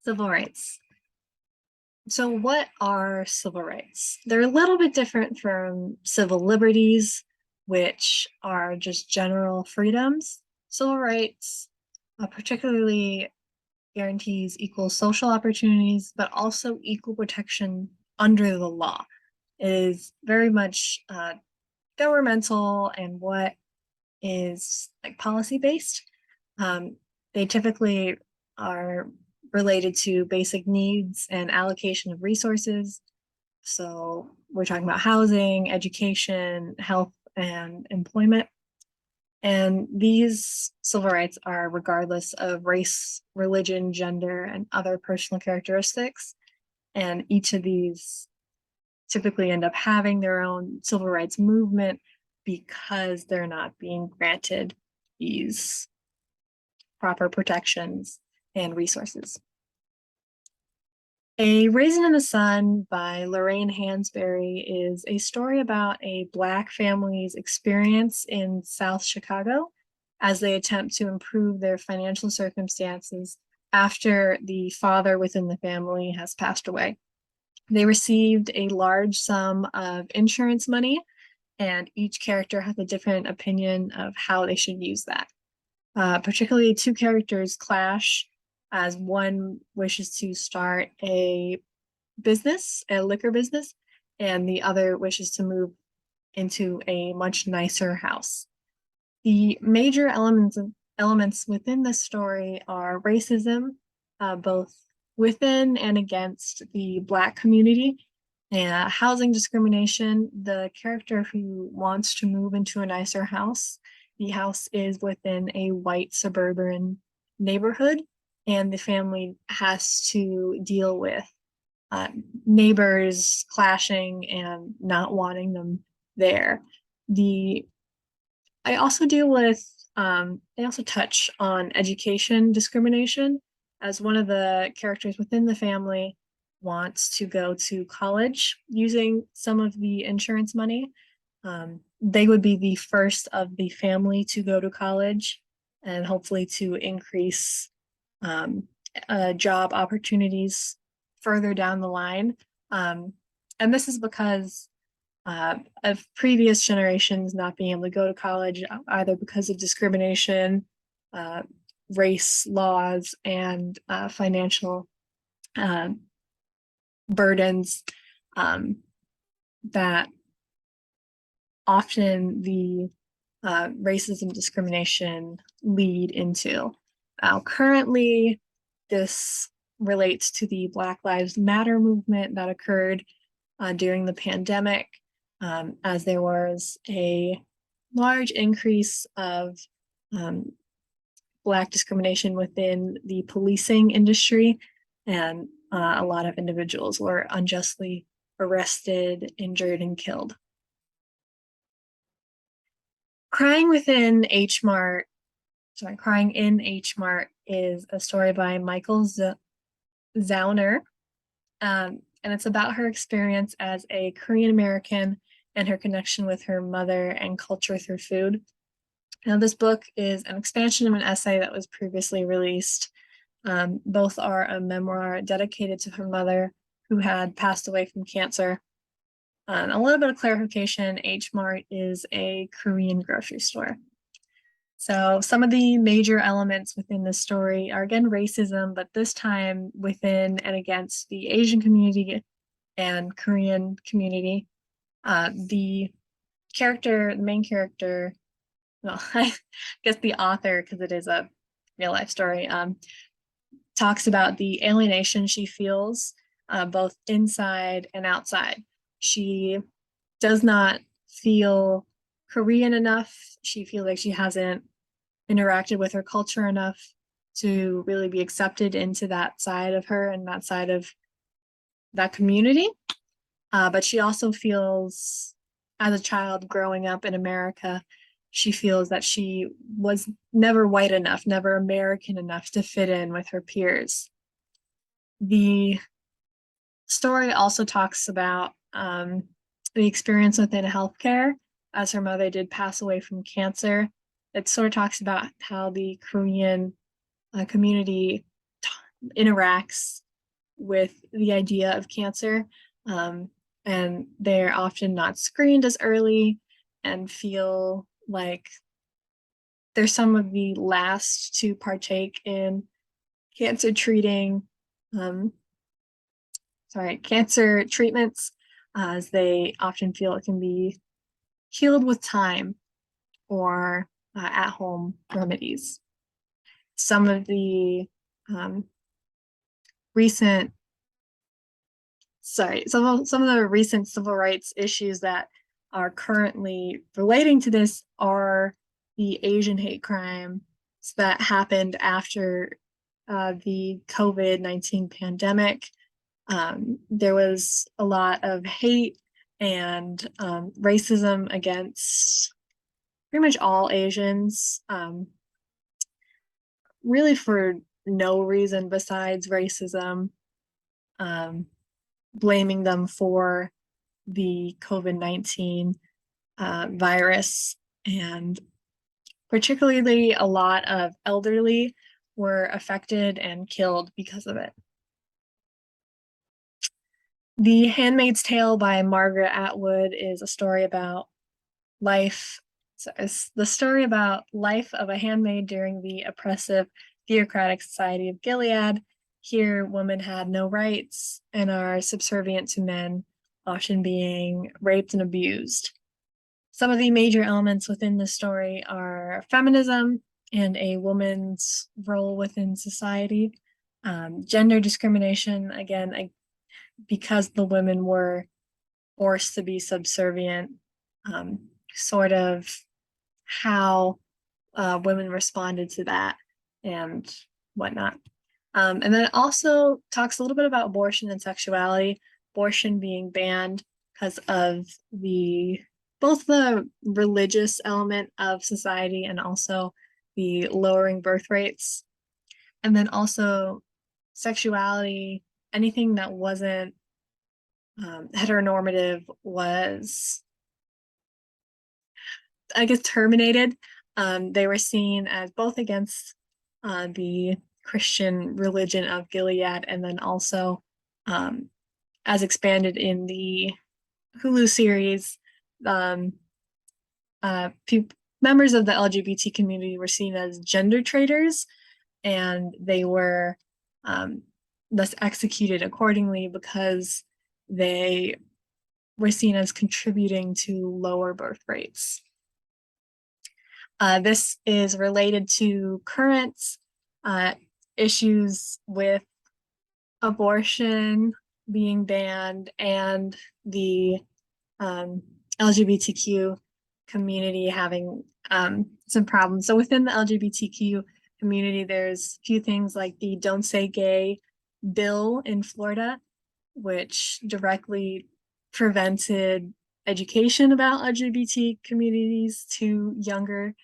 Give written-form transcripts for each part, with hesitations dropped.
Civil rights. So, what are civil rights? They're a little bit different from civil liberties, which are just general freedoms. Civil rights, particularly, guarantees equal social opportunities, but also equal protection under the law. It is very much governmental and what is like policy based. Um, they typically are related to basic needs and allocation of resources. So we're talking about housing, education, health, and employment. And these civil rights are regardless of race, religion, gender, and other personal characteristics. And each of these typically end up having their own civil rights movement because they're not being granted these proper protections and resources. A Raisin in the Sun by Lorraine Hansberry is a story about a Black family's experience in South Chicago as they attempt to improve their financial circumstances after the father within the family has passed away. They received a large sum of insurance money, and each character has a different opinion of how they should use that. Particularly, two characters clash as one wishes to start a business, a liquor business, and the other wishes to move into a much nicer house. The major elements within the story are racism, both within and against the Black community, and housing discrimination. The character who wants to move into a nicer house, the house is within a white suburban neighborhood, and the family has to deal with neighbors clashing and not wanting them there. The I also deal with I also touch on education discrimination as one of the characters within the family wants to go to college using some of the insurance money. They would be the first of the family to go to college and hopefully to increase um, job opportunities further down the line. And this is because of previous generations not being able to go to college, either because of discrimination, uh, race laws, and financial uh, burdens um, that often the racism discrimination lead into. Now, currently, this relates to the Black Lives Matter movement that occurred during the pandemic, as there was a large increase of um, Black discrimination within the policing industry, and a lot of individuals were unjustly arrested, injured, and killed. Crying Within H Mart, sorry, Crying in H Mart is a story by Michael Zauner, and it's about her experience as a Korean American and her connection with her mother and culture through food. Now, this book is an expansion of an essay that was previously released. Both are a memoir dedicated to her mother, who had passed away from cancer. A little bit of clarification, H Mart is a Korean grocery store. So some of the major elements within this story are again racism, but this time within and against the Asian community and Korean community. The main character, well, I guess the author, because it is a real life story, talks about the alienation she feels both inside and outside. She does not feel Korean enough. She feels like she hasn't interacted with her culture enough to really be accepted into that side of her and that side of that community. But she also feels, as a child growing up in America, she feels that she was never white enough, never American enough to fit in with her peers. The story also talks about the experience within healthcare, as her mother did pass away from cancer. It sort of talks about how the Korean community interacts with the idea of cancer. And they're often not screened as early and feel like they're some of the last to partake in cancer cancer treatments, as they often feel it can be healed with time or at-home remedies. Some of the recent some of the recent civil rights issues that are currently relating to this are the Asian hate crime that happened after the COVID-19 pandemic. There was a lot of hate and racism against pretty much all Asians, really for no reason besides racism, blaming them for the COVID-19 virus. And particularly a lot of elderly were affected and killed because of it. The Handmaid's Tale by Margaret Atwood is a story about life. So it's the story about life of a handmaid during the oppressive theocratic society of Gilead. Here, women had no rights and are subservient to men, often being raped and abused. Some of the major elements within the story are feminism and a woman's role within society, gender discrimination, again, because the women were forced to be subservient, sort of how women responded to that and whatnot. And then it also talks a little bit about abortion and sexuality, abortion being banned because of both the religious element of society and also the lowering birth rates. And then also sexuality, anything that wasn't heteronormative was, I guess, terminated. They were seen as both against the Christian religion of Gilead and then also as expanded in the Hulu series. Members of the LGBT community were seen as gender traitors, and they were thus executed accordingly because they were seen as contributing to lower birth rates. This is related to current issues with abortion being banned and the LGBTQ community having some problems. So within the LGBTQ community, there's a few things like the Don't Say Gay bill in Florida, which directly prevented education about LGBT communities to younger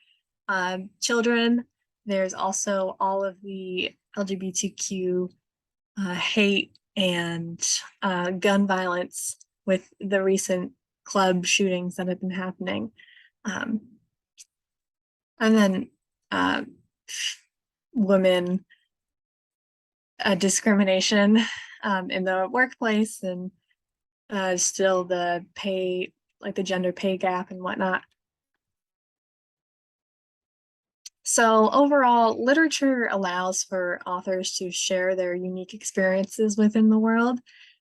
children. There's also all of the LGBTQ hate and gun violence with the recent club shootings that have been happening. And then women discrimination in the workplace, and still the pay, like the gender pay gap and whatnot. So overall, literature allows for authors to share their unique experiences within the world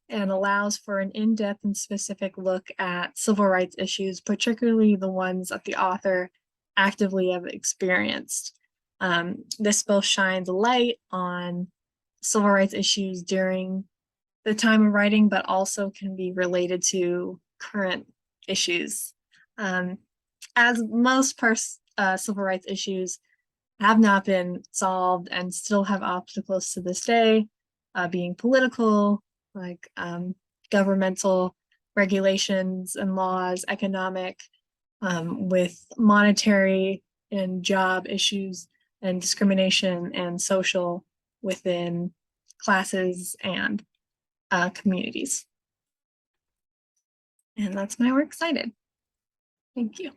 and allows for an in-depth and specific look at civil rights issues, particularly the ones that the author actively have experienced. This both shines a light on civil rights issues during the time of writing, but also can be related to current issues. As most civil rights issues have not been solved and still have obstacles to this day, being political, like governmental regulations and laws, economic, with monetary and job issues, and discrimination and social within classes and communities. And that's my works cited. Thank you.